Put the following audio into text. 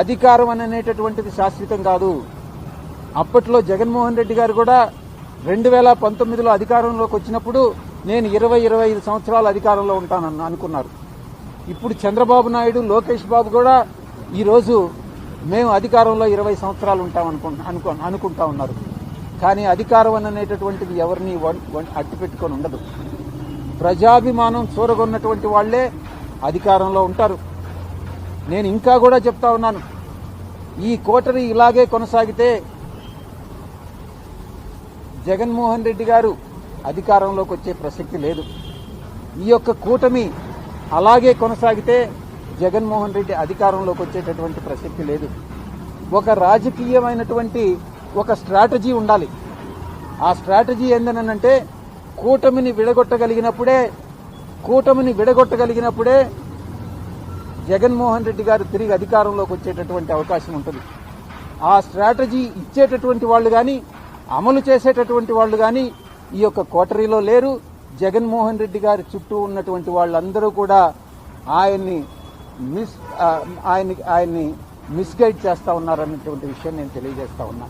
అధికారం అనేటటువంటిది శాశ్వతం కాదు. అప్పట్లో జగన్మోహన్ రెడ్డి గారు కూడా 2019లో అధికారంలోకి వచ్చినప్పుడు నేను 20-25 సంవత్సరాలు అధికారంలో ఉంటానని అనుకున్నారు. ఇప్పుడు చంద్రబాబు నాయుడు, లోకేష్ బాబు కూడా ఈరోజు మేము అధికారంలో 20 సంవత్సరాలు అనుకుంటా ఉన్నారు. కానీ అధికారం అనేటటువంటిది ఎవరిని అట్టు పెట్టుకొని ఉండదు. ప్రజాభిమానం చూరగొన్నటువంటి వాళ్లే అధికారంలో ఉంటారు. నేను ఇంకా కూడా చెప్తా ఉన్నాను, ఈ కోటరీ ఇలాగే కొనసాగితే జగన్మోహన్ రెడ్డి గారు అధికారంలోకి వచ్చే ప్రసక్తి లేదు. ఈ యొక్క కూటమి అలాగే కొనసాగితే జగన్మోహన్ రెడ్డి అధికారంలోకి వచ్చేటటువంటి ప్రసక్తి లేదు. ఒక రాజకీయమైనటువంటి ఒక స్ట్రాటజీ ఉండాలి. ఆ స్ట్రాటజీ ఏందనంటే కూటమిని విడగొట్టగలిగినప్పుడే జగన్మోహన్ రెడ్డి గారు తిరిగి అధికారంలోకి వచ్చేటటువంటి అవకాశం ఉంటుంది. ఆ స్ట్రాటజీ ఇచ్చేటటువంటి వాళ్ళు కానీ, అమలు చేసేటటువంటి వాళ్ళు కానీ ఈ యొక్క కోటరీలో లేరు. జగన్మోహన్ రెడ్డి గారి చుట్టూ ఉన్నటువంటి వాళ్ళందరూ కూడా ఆయన్ని మిస్గైడ్ చేస్తా ఉన్నారన్నటువంటి విషయం నేను తెలియజేస్తా ఉన్నా.